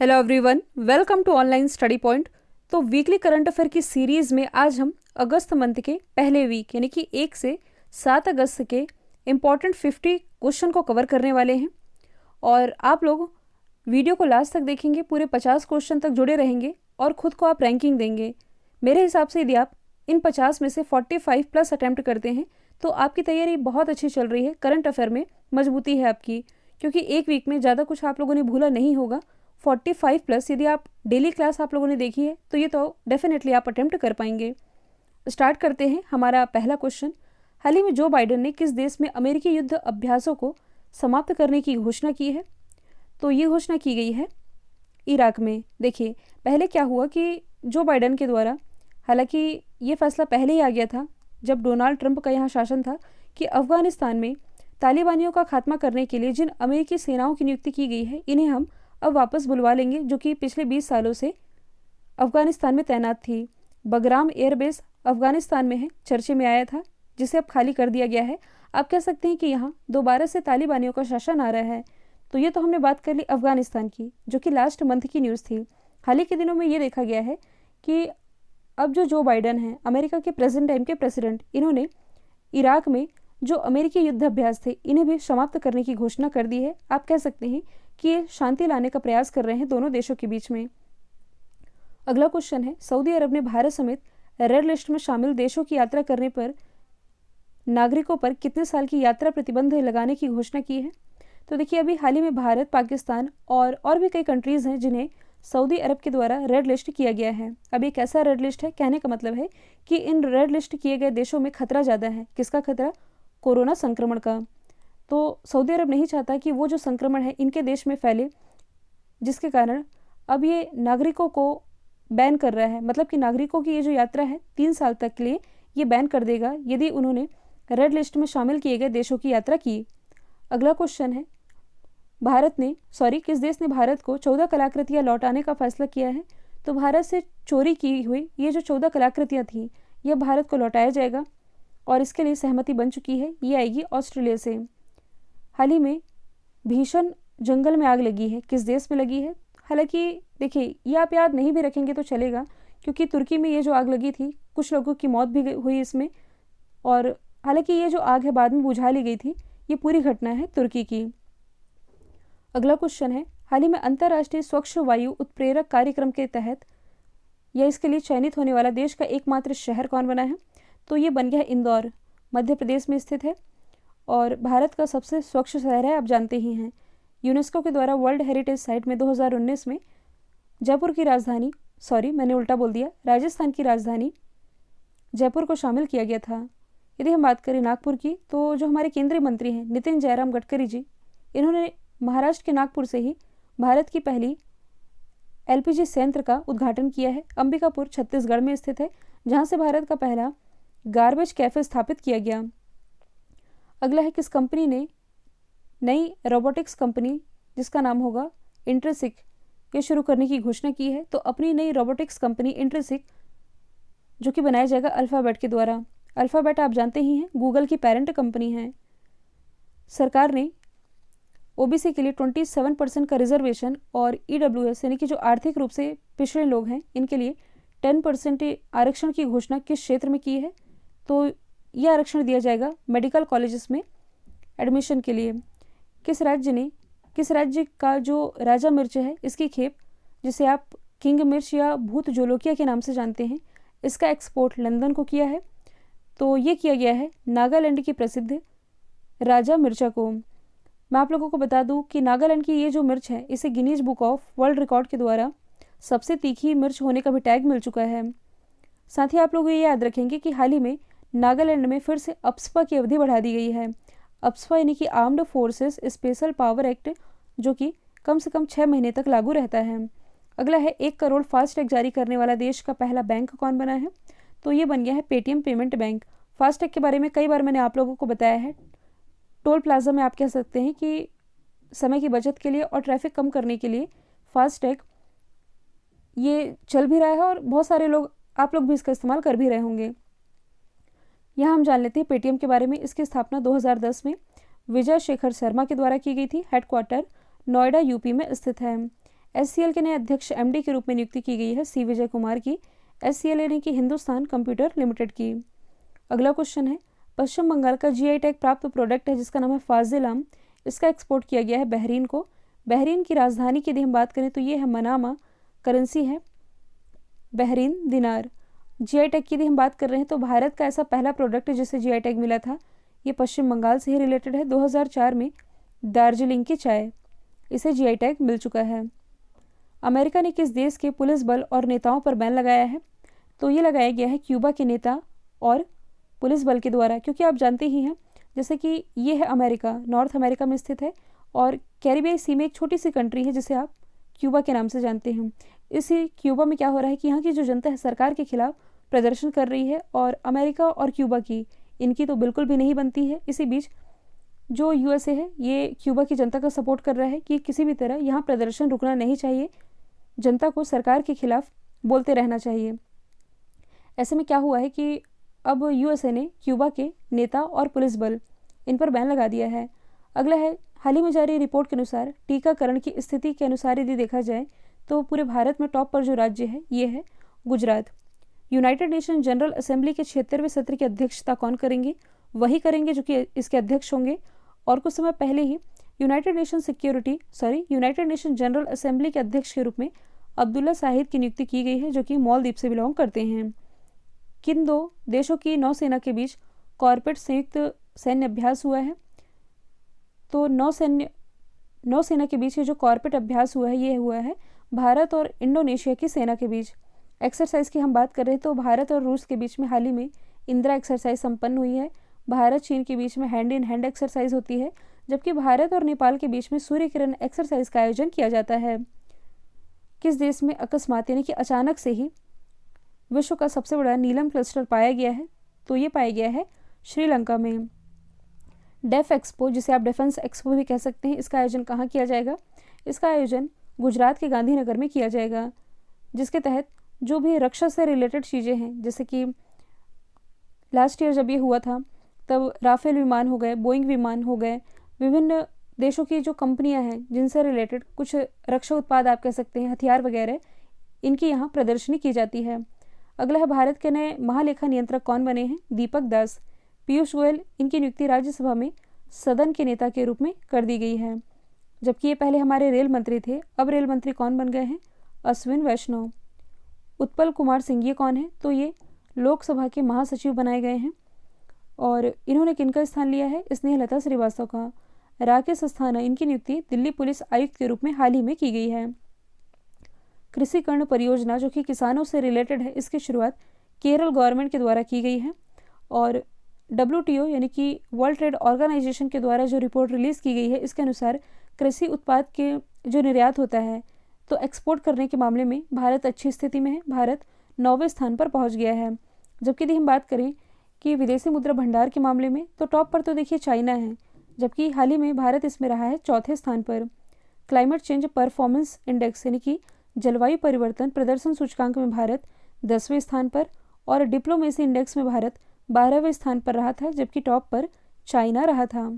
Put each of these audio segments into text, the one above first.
Hello everyone, welcome to online study point. तो weekly current affair की series में आज हम अगस्त मंथ के पहले वीक यानी कि 1 से 7 अगस्त के इम्पॉर्टेंट 50 क्वेश्चन को कवर करने वाले हैं। और आप लोग वीडियो को लास्ट तक देखेंगे, पूरे 50 क्वेश्चन तक जुड़े रहेंगे और ख़ुद को आप रैंकिंग देंगे। मेरे हिसाब से यदि आप इन 50 में से 45 प्लस अटैम्प्ट करते हैं तो आपकी तैयारी बहुत अच्छी चल रही है। करंट अफेयर में मजबूती है आपकी, क्योंकि एक वीक में ज़्यादा कुछ आप लोगों ने भूला नहीं होगा। 45 प्लस यदि आप डेली क्लास आप लोगों ने देखी है तो ये तो डेफिनेटली आप अटेम्प्ट कर पाएंगे। स्टार्ट करते हैं हमारा पहला क्वेश्चन। हाल ही में जो बाइडेन ने किस देश में अमेरिकी युद्ध अभ्यासों को समाप्त करने की घोषणा की है? तो ये घोषणा की गई है इराक में। देखिए, पहले क्या हुआ कि जो बाइडेन के द्वारा, हालांकि ये फैसला पहले ही आ गया था जब डोनाल्ड ट्रंप का यहाँ शासन था, कि अफगानिस्तान में तालिबानियों का खात्मा करने के लिए जिन अमेरिकी सेनाओं की नियुक्ति की गई है इन्हें हम अब वापस बुलवा लेंगे, जो कि पिछले 20 सालों से अफगानिस्तान में तैनात थी। बगराम एयरबेस अफगानिस्तान में है, चर्चे में आया था, जिसे अब खाली कर दिया गया है। आप कह सकते हैं कि यहाँ दोबारा से तालिबानियों का शासन आ रहा है। तो ये तो हमने बात कर ली अफगानिस्तान की, जो कि लास्ट मंथ की न्यूज़ थी। हाल ही के दिनों में ये देखा गया है कि अब जो बाइडेन हैं, अमेरिका के प्रेजेंट टाइम के प्रेसिडेंट, इन्होंने इराक में जो अमेरिकी युद्ध अभ्यास थे इन्हें भी समाप्त करने की घोषणा कर दी है। आप कह सकते हैं कि ये शांति लाने का प्रयास कर रहे हैं दोनों देशों के बीच में। अगला क्वेश्चन है, सऊदी अरब ने भारत समेत रेड लिस्ट में शामिल देशों की यात्रा करने पर नागरिकों पर कितने साल की यात्रा प्रतिबंध लगाने की घोषणा की है? तो देखिए, अभी हाल ही में भारत, पाकिस्तान और भी कई कंट्रीज़ हैं जिन्हें सऊदी अरब के द्वारा रेड लिस्ट किया गया है। अब ये कैसा रेड लिस्ट है? कहने का मतलब है कि इन रेड लिस्ट किए गए देशों में खतरा ज़्यादा है। किसका खतरा? कोरोना संक्रमण का। तो सऊदी अरब नहीं चाहता कि वो जो संक्रमण है इनके देश में फैले, जिसके कारण अब ये नागरिकों को बैन कर रहा है। मतलब कि नागरिकों की ये जो यात्रा है 3 साल तक के लिए ये बैन कर देगा यदि उन्होंने रेड लिस्ट में शामिल किए गए देशों की यात्रा की। अगला क्वेश्चन है, किस देश ने भारत को 14 कलाकृतियाँ लौटाने का फैसला किया है? तो भारत से चोरी की हुई ये जो 14 कलाकृतियाँ थी, यह भारत को लौटाया जाएगा और इसके लिए सहमति बन चुकी है। ये आएगी ऑस्ट्रेलिया से। हाल ही में भीषण जंगल में आग लगी है, किस देश में लगी है? हालांकि देखिए, ये आप याद नहीं भी रखेंगे तो चलेगा, क्योंकि तुर्की में ये जो आग लगी थी, कुछ लोगों की मौत भी हुई इसमें। और हालांकि ये जो आग है बाद में बुझा ली गई थी। ये पूरी घटना है तुर्की की। अगला क्वेश्चन है, हाल ही में अंतर्राष्ट्रीय स्वच्छ वायु उत्प्रेरक कार्यक्रम के तहत या इसके लिए चयनित होने वाला देश का एकमात्र शहर कौन बना है? तो ये बन गया है इंदौर, मध्य प्रदेश में स्थित है और भारत का सबसे स्वच्छ शहर है, आप जानते ही हैं। यूनेस्को के द्वारा वर्ल्ड हेरिटेज साइट में 2019 में राजस्थान की राजधानी जयपुर को शामिल किया गया था। यदि हम बात करें नागपुर की, तो जो हमारे केंद्रीय मंत्री हैं नितिन जयराम गडकरी जी, इन्होंने महाराष्ट्र के नागपुर से ही भारत की पहली LPG संयंत्र का उद्घाटन किया है। अंबिकापुर छत्तीसगढ़ में स्थित है, जहाँ से भारत का पहला गार्बेज कैफे स्थापित किया गया। अगला है, किस कंपनी ने नई रोबोटिक्स कंपनी जिसका नाम होगा इंट्रिसिक, ये शुरू करने की घोषणा की है? तो अपनी नई रोबोटिक्स कंपनी इंट्रिसिक, जो कि बनाया जाएगा अल्फ़ाबेट के द्वारा। अल्फ़ाबेट आप जानते ही हैं गूगल की पेरेंट कंपनी है। सरकार ने OBC के लिए 27% का रिजर्वेशन और EWS यानी कि जो आर्थिक रूप से पिछड़े लोग हैं इनके लिए 10% आरक्षण की घोषणा किस क्षेत्र में की है? तो यह आरक्षण दिया जाएगा मेडिकल कॉलेजेस में एडमिशन के लिए। किस राज्य का जो राजा मिर्च है इसकी खेप, जिसे आप किंग मिर्च या भूत जोलोकिया के नाम से जानते हैं, इसका एक्सपोर्ट लंदन को किया है? तो ये किया गया है नागालैंड की प्रसिद्ध राजा मिर्चा को। मैं आप लोगों को बता दूं कि नागालैंड की ये जो मिर्च है इसे Guinness book of world record के द्वारा सबसे तीखी मिर्च होने का भी टैग मिल चुका है। साथ ही आप लोग ये याद रखेंगे कि हाल ही में नागालैंड में फिर से अप्सपा की अवधि बढ़ा दी गई है। अप्सपा यानी कि armed forces special power act, जो कि कम से कम 6 महीने तक लागू रहता है। अगला है, 1 करोड़ फास्टैग जारी करने वाला देश का पहला बैंक कौन बना है? तो ये बन गया है पेटीएम पेमेंट बैंक। फास्टैग के बारे में कई बार मैंने आप लोगों को बताया है। टोल प्लाजा में आप कह सकते हैं कि समय की बचत के लिए और ट्रैफिक कम करने के लिए फास्टैग ये चल भी रहा है और बहुत सारे लोग, आप लोग भी इसका इस्तेमाल कर भी रहे होंगे। यहाँ हम जान लेते हैं पेटीएम के बारे में। इसकी स्थापना 2010 में विजय शेखर शर्मा के द्वारा की गई थी। हेडक्वार्टर नोएडा यूपी में स्थित है। SCL के नए अध्यक्ष MD के रूप में नियुक्ति की गई है C विजय कुमार की, SCL यानी कि हिंदुस्तान कंप्यूटर लिमिटेड की। अगला क्वेश्चन है, पश्चिम बंगाल का GI टैग प्राप्त प्रोडक्ट है जिसका नाम है फाजिल आम, इसका एक्सपोर्ट किया गया है बहरीन को। बहरीन की राजधानी की यदि हम बात करें तो ये है मनामा, करेंसी है बहरीन दिनार। GI टैग की यदि हम बात कर रहे हैं तो भारत का ऐसा पहला प्रोडक्ट है जिसे GI टैग मिला था, ये पश्चिम बंगाल से ही रिलेटेड है। 2004 में दार्जिलिंग की चाय, इसे GI टैग मिल चुका है। अमेरिका ने किस देश के पुलिस बल और नेताओं पर बैन लगाया है? तो ये लगाया गया है क्यूबा के नेता और पुलिस बल के द्वारा, क्योंकि आप जानते ही हैं जैसे कि ये है अमेरिका, नॉर्थ अमेरिका में स्थित है और कैरिबियाई सी में एक छोटी सी कंट्री है जिसे आप क्यूबा के नाम से जानते हैं। इसी क्यूबा में क्या हो रहा है कि यहाँ की जो जनता है सरकार के खिलाफ प्रदर्शन कर रही है और अमेरिका और क्यूबा की इनकी तो बिल्कुल भी नहीं बनती है। इसी बीच जो USA है ये क्यूबा की जनता का सपोर्ट कर रहा है कि किसी भी तरह यहाँ प्रदर्शन रुकना नहीं चाहिए, जनता को सरकार के खिलाफ बोलते रहना चाहिए। ऐसे में क्या हुआ है कि अब USA ने क्यूबा के नेता और पुलिस बल इन पर बैन लगा दिया है। अगला है, हाल ही में जारी रिपोर्ट के अनुसार टीकाकरण की स्थिति के अनुसार यदि देखा जाए तो पूरे भारत में टॉप पर जो राज्य है ये है Gujarat. United nation general assembly के 76वें सत्र की अध्यक्षता कौन करेंगे? वही करेंगे जो कि इसके अध्यक्ष होंगे। और कुछ समय पहले ही यूनाइटेड नेशन जनरल असेंबली के अध्यक्ष के रूप में अब्दुल्ला शाहिद की नियुक्ति की गई है जो कि मालदीव से बिलोंग करते हैं। किन दो देशों की नौसेना के बीच कॉर्पोरेट संयुक्त सैन्य अभ्यास हुआ है? तो नौसेना के बीच ये जो कॉर्पोरेट अभ्यास हुआ है ये हुआ है भारत और इंडोनेशिया की सेना के बीच। एक्सरसाइज की हम बात कर रहे हैं तो भारत और रूस के बीच में हाल ही में इंदिरा एक्सरसाइज संपन्न हुई है। भारत चीन के बीच में हैंड इन हैंड एक्सरसाइज होती है, जबकि भारत और नेपाल के बीच में सूर्य किरण एक्सरसाइज का आयोजन किया जाता है। किस देश में अकस्मात यानी कि अचानक से ही विश्व का सबसे बड़ा नीलम क्लस्टर पाया गया है? तो ये पाया गया है श्रीलंका में। डेफ एक्सपो, जिसे आप डिफेंस एक्सपो भी कह सकते हैं, इसका आयोजन कहाँ किया जाएगा? इसका आयोजन गुजरात के गांधीनगर में किया जाएगा, जिसके तहत जो भी रक्षा से रिलेटेड चीज़ें हैं, जैसे कि लास्ट ईयर जब ये हुआ था तब राफेल विमान हो गए, बोइंग विमान हो गए, विभिन्न देशों की जो कंपनियां हैं जिनसे रिलेटेड कुछ रक्षा उत्पाद आप कह सकते हैं, हथियार वगैरह, इनकी यहाँ प्रदर्शनी की जाती है। अगला है, भारत के नए महालेखा नियंत्रक कौन बने हैं? दीपक दास। पीयूष गोयल, इनकी नियुक्ति राज्यसभा में सदन के नेता के रूप में कर दी गई है, जबकि ये पहले हमारे रेल मंत्री थे। अब रेल मंत्री कौन बन गए हैं? अश्विन वैष्णव। उत्पल कुमार सिंह, ये कौन है? तो ये लोकसभा के महासचिव बनाए गए हैं और इन्होंने किनका स्थान लिया है? स्नेहलता श्रीवास्तव का। राकेश अस्थाना, इनकी नियुक्ति दिल्ली पुलिस आयुक्त के रूप में हाल ही में की गई है। कृषि कर्ण परियोजना जो कि किसानों से रिलेटेड है, इसकी शुरुआत केरल गवर्नमेंट के द्वारा की गई है और WTO यानी कि वर्ल्ड ट्रेड ऑर्गेनाइजेशन के द्वारा जो रिपोर्ट रिलीज़ की गई है इसके अनुसार कृषि उत्पाद के जो निर्यात होता है तो एक्सपोर्ट करने के मामले में भारत अच्छी स्थिति में है। भारत 9वें स्थान पर पहुंच गया है। जबकि यदि हम बात करें कि विदेशी मुद्रा भंडार के मामले में तो टॉप पर तो देखिए चाइना है, जबकि हाल ही में भारत इसमें रहा है 4थे स्थान पर। क्लाइमेट चेंज परफॉर्मेंस इंडेक्स यानी कि जलवायु परिवर्तन प्रदर्शन सूचकांक में भारत 10वें स्थान पर और डिप्लोमेसी इंडेक्स में भारत 12वें स्थान पर रहा था, जबकि टॉप पर चाइना रहा था।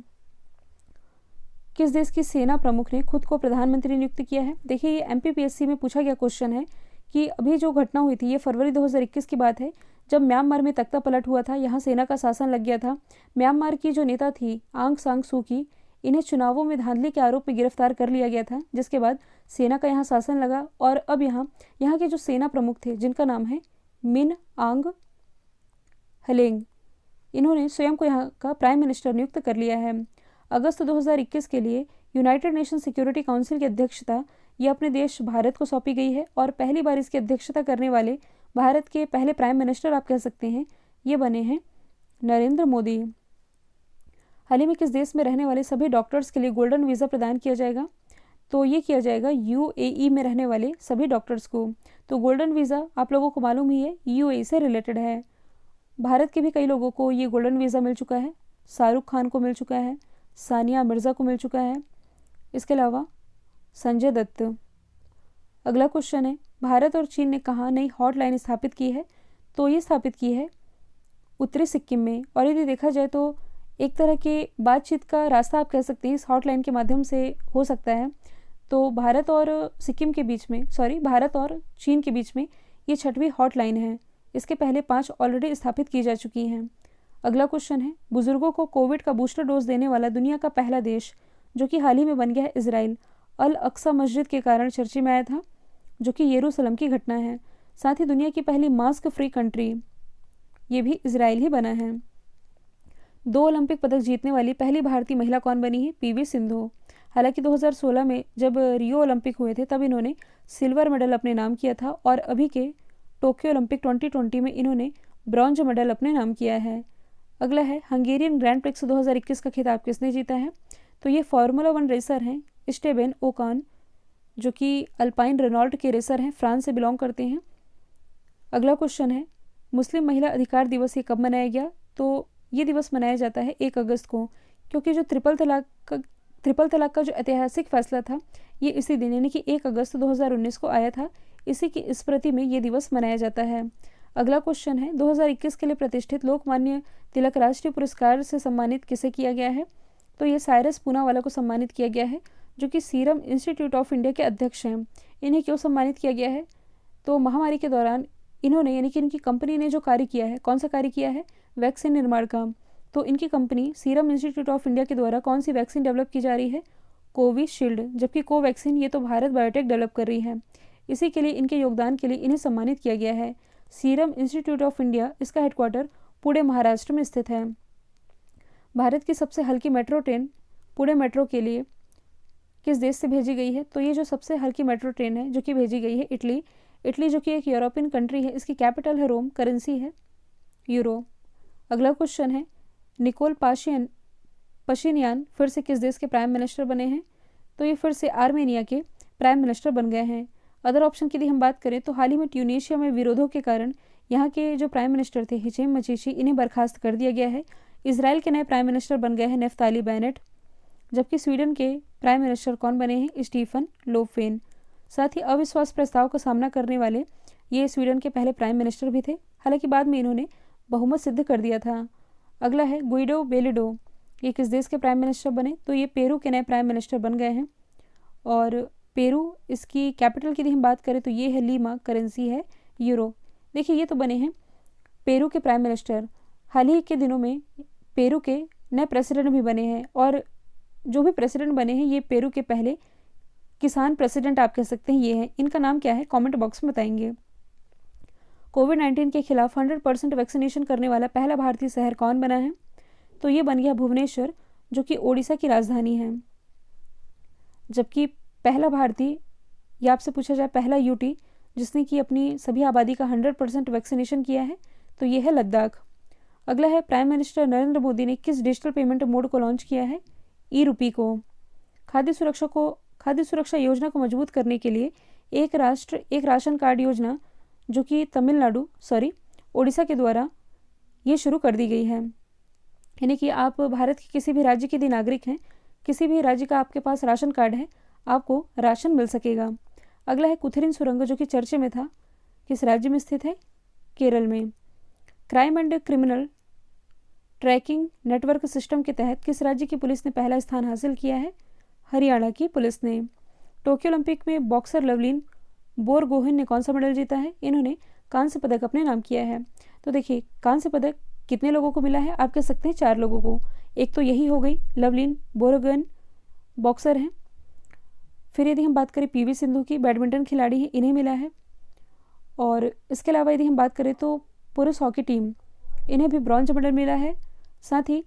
किस देश की सेना प्रमुख ने खुद को प्रधानमंत्री नियुक्त किया है? देखिए, ये MPPSC में पूछा गया क्वेश्चन है कि अभी जो घटना हुई थी ये फरवरी 2021 की बात है, जब म्यांमार में तख्ता पलट हुआ था, यहाँ सेना का शासन लग गया था। म्यांमार की जो नेता थी आंग सान सू की, इन्हें चुनावों में धांधली के आरोप में गिरफ्तार कर लिया गया था, जिसके बाद सेना का यहाँ शासन लगा और अब यहाँ के जो सेना प्रमुख थे जिनका नाम है मिन आंग हलेंग, इन्होंने स्वयं को यहाँ का प्राइम मिनिस्टर नियुक्त कर लिया है। अगस्त 2021 के लिए यूनाइटेड नेशन सिक्योरिटी काउंसिल की अध्यक्षता ये अपने देश भारत को सौंपी गई है और पहली बार इसकी अध्यक्षता करने वाले भारत के पहले प्राइम मिनिस्टर आप कह सकते हैं ये बने हैं नरेंद्र मोदी। हाल ही में किस देश में रहने वाले सभी डॉक्टर्स के लिए गोल्डन वीज़ा प्रदान किया जाएगा? तो ये किया जाएगा UAE में रहने वाले सभी डॉक्टर्स को। तो गोल्डन वीज़ा आप लोगों को मालूम ही है UAE से रिलेटेड है। भारत के भी कई लोगों को ये गोल्डन वीज़ा मिल चुका है। शाहरुख खान को मिल चुका है, सानिया मिर्ज़ा को मिल चुका है, इसके अलावा संजय दत्त। अगला क्वेश्चन है, भारत और चीन ने कहाँ नई हॉटलाइन स्थापित की है? तो ये स्थापित की है उत्तरी सिक्किम में। और यदि देखा जाए तो एक तरह के बातचीत का रास्ता आप कह सकते हैं इस हॉटलाइन के माध्यम से हो सकता है। तो भारत और चीन के बीच में ये 6वीं हॉटलाइन है। इसके पहले 5 ऑलरेडी स्थापित की जा चुकी हैं। अगला क्वेश्चन है, बुजुर्गों को कोविड का बूस्टर डोज देने वाला दुनिया का पहला देश जो कि हाल ही में बन गया है इजराइल, अल अक्सा मस्जिद के कारण चर्चे में आया था, जो कि यरूशलेम की घटना है। साथ ही दुनिया की पहली मास्क फ्री कंट्री ये भी इजराइल ही बना है। 2 ओलंपिक पदक जीतने वाली पहली भारतीय महिला कौन बनी है? पीवी सिंधु। हालांकि 2016 में जब रियो ओलंपिक हुए थे तब इन्होंने सिल्वर मेडल अपने नाम किया था और अभी के टोक्यो ओलंपिक 2020 में इन्होंने ब्रॉन्ज मेडल अपने नाम किया है। अगला है, हंगेरियन ग्रैंड प्रिक्स 2021 का खिताब किसने जीता है? तो ये फार्मूला 1 रेसर हैं स्टेबेन ओकॉन, जो कि अल्पाइन रेनॉल्ट के रेसर हैं, फ्रांस से बिलोंग करते हैं। अगला क्वेश्चन है, मुस्लिम महिला अधिकार दिवस ये कब मनाया गया? तो ये दिवस मनाया जाता है 1 अगस्त को, क्योंकि जो ट्रिपल तलाक का जो ऐतिहासिक फैसला था ये इसी दिन यानी कि 1 अगस्त 2019 को आया था। इसी की स्मृति में ये दिवस मनाया जाता है। अगला क्वेश्चन है, 2021 के लिए प्रतिष्ठित लोकमान्य तिलक राष्ट्रीय पुरस्कार से सम्मानित किसे किया गया है? तो ये साइरस पूनावाला को सम्मानित किया गया है, जो कि सीरम इंस्टीट्यूट ऑफ इंडिया के अध्यक्ष हैं। इन्हें क्यों सम्मानित किया गया है? तो महामारी के दौरान इन्होंने यानी कि इनकी कंपनी ने जो कार्य किया है, कौन सा कार्य किया है? वैक्सीन निर्माण का। तो इनकी company serum institute of India के द्वारा कौन सी वैक्सीन डेवलप की जा रही है? कोविशील्ड, जबकि कोवैक्सीन ये तो भारत बायोटेक डेवलप कर रही है। इसी के लिए इनके योगदान के लिए इन्हें सम्मानित किया गया है। सीरम इंस्टीट्यूट ऑफ इंडिया, इसका हेडक्वार्टर पुणे महाराष्ट्र में स्थित है। भारत की सबसे हल्की मेट्रो ट्रेन पुणे मेट्रो के लिए किस देश से भेजी गई है? तो ये जो सबसे हल्की मेट्रो ट्रेन है जो कि भेजी गई है इटली जो कि एक यूरोपियन कंट्री है, इसकी कैपिटल है रोम, करेंसी है यूरो। अगला क्वेश्चन है, निकोल पशिनियान फिर से किस देश के प्राइम मिनिस्टर बने हैं? तो ये फिर से आर्मेनिया के प्राइम मिनिस्टर बन गए हैं। अदर ऑप्शन की यदि हम बात करें तो हाल ही में ट्यूनीशिया में विरोधों के कारण यहाँ के जो प्राइम मिनिस्टर थे हिचेम मचीशी, इन्हें बर्खास्त कर दिया गया है। इसराइल के नए प्राइम मिनिस्टर बन गए हैं नेफ्ताली बेनेट, जबकि स्वीडन के प्राइम मिनिस्टर कौन बने हैं? स्टीफन लोफेन। साथ ही अविश्वास प्रस्ताव का सामना करने वाले ये स्वीडन के पहले प्राइम मिनिस्टर भी थे, हालांकि बाद में इन्होंने बहुमत सिद्ध कर दिया था। अगला है, गुइडो बेलिडो, ये किस देश के प्राइम मिनिस्टर बने? तो ये पेरू के नए प्राइम मिनिस्टर बन गए हैं। और पेरू, इसकी कैपिटल की यदि हम बात करें तो ये है लीमा, करेंसी है यूरो। देखिए ये तो बने हैं पेरू के प्राइम मिनिस्टर। हाल ही के दिनों में पेरू के नए प्रेसिडेंट भी बने हैं, और जो भी प्रेसिडेंट बने हैं ये पेरू के पहले किसान प्रेसिडेंट आप कह सकते हैं ये हैं। इनका नाम क्या है? कमेंट बॉक्स में बताएंगे। कोविड-19 के खिलाफ 100% वैक्सीनेशन करने वाला पहला भारतीय शहर कौन बना है? तो ये बन गया भुवनेश्वर, जो कि ओडिशा की राजधानी है। जबकि पहला भारतीय, या आपसे पूछा जाए पहला यूटी जिसने कि अपनी सभी आबादी का 100% वैक्सीनेशन किया है, तो ये है लद्दाख। अगला है, प्राइम मिनिस्टर नरेंद्र मोदी ने किस डिजिटल पेमेंट मोड को लॉन्च किया है? ई रुपी को। खाद्य सुरक्षा योजना को मजबूत करने के लिए एक राष्ट्र एक राशन कार्ड योजना, जो कि ओडिशा के द्वारा ये शुरू कर दी गई है। यानी कि आप भारत के किसी भी राज्य के यदि नागरिक हैं, किसी भी राज्य का आपके पास राशन कार्ड है, आपको राशन मिल सकेगा। अगला है, कुथरिन सुरंग, जो कि चर्चे में था, किस राज्य में स्थित है? केरल में। Crime and criminal tracking network system के तहत किस राज्य की पुलिस ने पहला स्थान हासिल किया है? हरियाणा की पुलिस ने। टोक्यो ओलंपिक में बॉक्सर लवलीन बोरगोहेन ने कौन सा मेडल जीता है? इन्होंने कांस्य पदक अपने नाम किया है। तो देखिए कांस्य पदक कितने लोगों को मिला है? आप कह सकते हैं 4 लोगों को। एक तो यही हो गई लवलीन बोरगोहेन, बॉक्सर हैं। फिर यदि हम बात करें पीवी सिंधु की, बैडमिंटन खिलाड़ी हैं, इन्हें मिला है। और इसके अलावा यदि हम बात करें तो पुरुष हॉकी टीम, इन्हें भी ब्रॉन्ज मेडल मिला है। साथ ही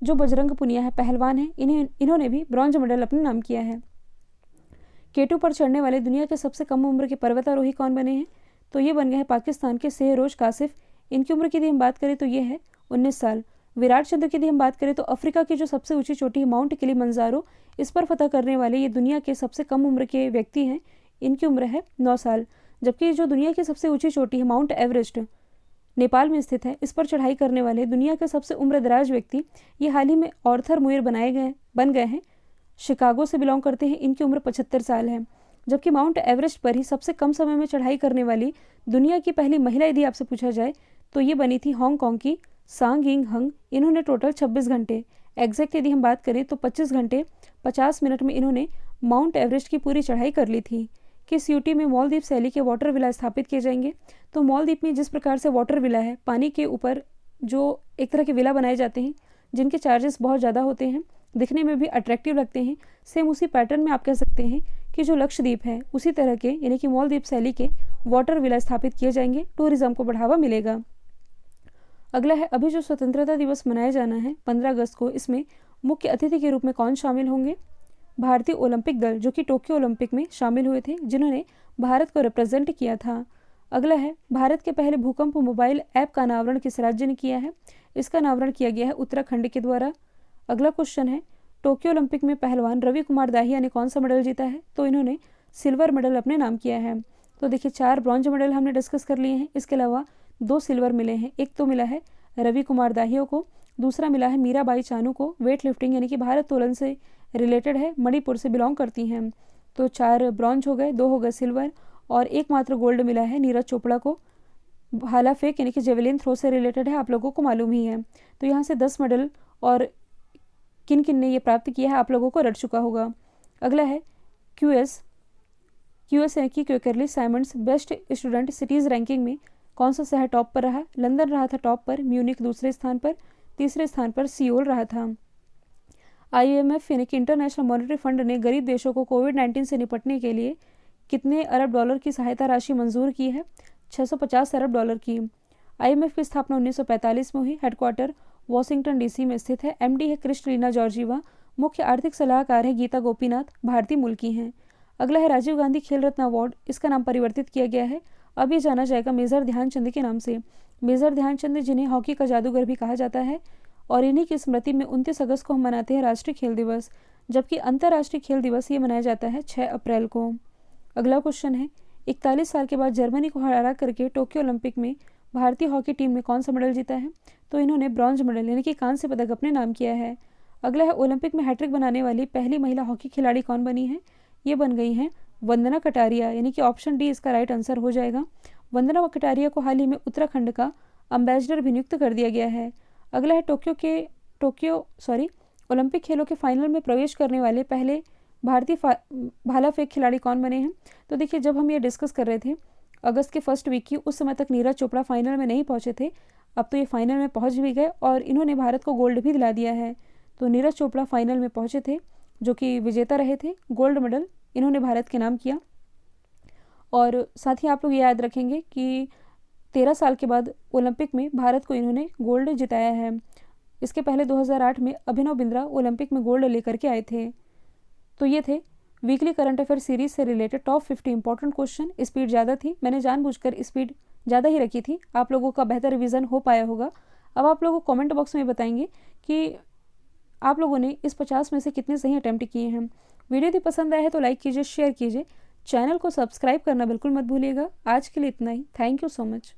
जो बजरंग पुनिया है, पहलवान है, इन्होंने भी ब्रॉन्ज मेडल अपने नाम किया है। केटू पर चढ़ने वाले दुनिया के सबसे कम उम्र के पर्वतारोही कौन बने हैं? तो ये बन गए हैं पाकिस्तान के सेहरोज कासिफ। इनकी उम्र की यदि हम बात करें तो ये है 19 साल। विराट चंद्र की यदि हम बात करें तो अफ्रीका की जो सबसे ऊंची चोटी है माउंट किलिमंजारो, इस पर फतह करने वाले ये दुनिया के सबसे कम उम्र के व्यक्ति हैं। इनकी उम्र है 9 साल। जबकि जो दुनिया की सबसे ऊंची चोटी है माउंट एवरेस्ट, नेपाल में स्थित है, इस पर चढ़ाई करने वाले दुनिया के सबसे उम्रदराज व्यक्ति ये हाल ही में ऑर्थर मुयर बन गए हैं। शिकागो से बिलोंग करते हैं। इनकी उम्र 75 साल है। जबकि माउंट एवरेस्ट पर ही सबसे कम समय में चढ़ाई करने वाली दुनिया की पहली महिला यदि आपसे पूछा जाए तो ये बनी थी हांगकांग की सांग यिंग हंग। इन्होंने टोटल 26 घंटे, एग्जैक्ट यदि हम बात करें तो 25 घंटे 50 मिनट में इन्होंने माउंट एवरेस्ट की पूरी चढ़ाई कर ली थी। किस यूटी में मालदीव शैली के वाटर विला स्थापित किए जाएंगे? तो मालदीव में जिस प्रकार से वाटर विला है, पानी के ऊपर जो एक तरह के विला बनाए जाते हैं जिनके चार्जेस बहुत ज़्यादा होते हैं, दिखने में भी अट्रैक्टिव लगते हैं, सेम उसी पैटर्न में आप कह सकते हैं कि जो लक्षद्वीप है उसी तरह के यानी कि मालदीव शैली के वाटर विला स्थापित किए जाएंगे। टूरिज्म को बढ़ावा मिलेगा। अगला है, अभी जो स्वतंत्रता दिवस मनाया जाना है 15 अगस्त को, इसमें मुख्य अतिथि के रूप में कौन शामिल होंगे? भारतीय ओलंपिक दल, जो कि टोक्यो ओलंपिक में शामिल हुए थे, जिन्होंने भारत को रिप्रेजेंट किया था। अगला है, भारत के पहले भूकंप मोबाइल ऐप का अनावरण किस राज्य ने किया है? इसका अनावरण किया गया है उत्तराखंड के द्वारा। अगला क्वेश्चन है, टोक्यो ओलंपिक में पहलवान रवि कुमार दाहिया ने कौन सा मेडल जीता है? तो इन्होंने सिल्वर मेडल अपने नाम किया है। तो देखिए 4 ब्रॉन्ज मेडल हमने डिस्कस कर लिए हैं, इसके अलावा 2 सिल्वर मिले हैं। एक तो मिला है रवि कुमार दाहिया को, दूसरा मिला है मीराबाई चानू को, वेट लिफ्टिंग यानी कि भारत तोलन से रिलेटेड है, मणिपुर से बिलोंग करती हैं। तो 4 ब्रॉन्ज हो गए, 2 हो गए सिल्वर और एकमात्र गोल्ड मिला है नीरज चोपड़ा को। भाला फेंक यानी कि जेवलिन थ्रो से रिलेटेड है, आप लोगों को मालूम ही है। तो यहाँ से 10 मेडल और किन किन ने ये प्राप्त किया है आप लोगों को रट चुका होगा। अगला है क्यूएस यानी कि Quacquarelli Symonds best student cities ranking में कौन सा शहर टॉप पर रहा? लंदन रहा था टॉप पर, म्यूनिक दूसरे स्थान पर, तीसरे स्थान पर सियोल रहा था। IMF यानी कि इंटरनेशनल मॉनेटरी फंड ने गरीब देशों को कोविड-19 से निपटने के लिए कितने अरब डॉलर की सहायता राशि मंजूर की है? 650 अरब डॉलर की। IMF की स्थापना 1945 में हुई। हेडक्वार्टर वॉशिंगटन DC में स्थित है। MD है क्रिस्टलीना जॉर्जीवा। मुख्य आर्थिक सलाहकार है गीता गोपीनाथ, भारतीय मूल की हैं। अगला है राजीव गांधी खेल रत्न अवार्ड, इसका नाम परिवर्तित किया गया है, अब ये जाना जाएगा मेजर ध्यानचंद के नाम से। मेजर ध्यानचंद जिन्हें हॉकी का जादूगर भी कहा जाता है, और इन्हीं की स्मृति में 29 अगस्त को हम मनाते हैं राष्ट्रीय खेल दिवस, जबकि अंतर्राष्ट्रीय खेल दिवस ये मनाया जाता है 6 अप्रैल को। अगला क्वेश्चन है, 41 साल के बाद जर्मनी को हरा करके टोक्यो ओलंपिक में भारतीय हॉकी टीम ने कौन सा मेडल जीता है? तो इन्होंने ब्रॉन्ज मेडल यानी कि कांस्य पदक अपने नाम किया है। अगला है, ओलंपिक में हैट्रिक बनाने वाली पहली महिला हॉकी खिलाड़ी कौन बनी है? ये बन गई हैं वंदना कटारिया, यानी कि ऑप्शन डी इसका राइट आंसर हो जाएगा। वंदना कटारिया को हाल ही में उत्तराखंड का अम्बेसडर भी नियुक्त कर दिया गया है। अगला है, ओलंपिक खेलों के फाइनल में प्रवेश करने वाले पहले भारतीय भाला फेंक खिलाड़ी कौन बने हैं? तो देखिए, जब हम ये डिस्कस कर रहे थे अगस्त के फर्स्ट वीक की, उस समय तक नीरज चोपड़ा फाइनल में नहीं पहुंचे थे। अब तो ये फाइनल में पहुंच भी गए और इन्होंने भारत को गोल्ड भी दिला दिया है। तो नीरज चोपड़ा फाइनल में पहुंचे थे, जो कि विजेता रहे थे। गोल्ड मेडल इन्होंने भारत के नाम किया। और साथ ही आप लोग याद रखेंगे कि 13 साल के बाद ओलंपिक में भारत को इन्होंने गोल्ड जिताया है। इसके पहले 2008 में अभिनव बिंद्रा ओलंपिक में गोल्ड लेकर के आए थे। तो ये थे वीकली करंट अफेयर सीरीज से related top 50 important question. Speed ज़्यादा थी, मैंने जानबूझकर स्पीड ज़्यादा ही रखी थी, आप लोगों का बेहतर रिवीजन हो पाया होगा। अब आप लोगों को कमेंट बॉक्स में बताएंगे कि आप लोगों ने इस 50 में से कितने सही अटैम्प्ट किए हैं। वीडियो यदि पसंद आया है तो लाइक कीजिए, शेयर कीजिए, चैनल को सब्सक्राइब करना बिल्कुल मत भूलिएगा। आज के लिए इतना ही। Thank you so much.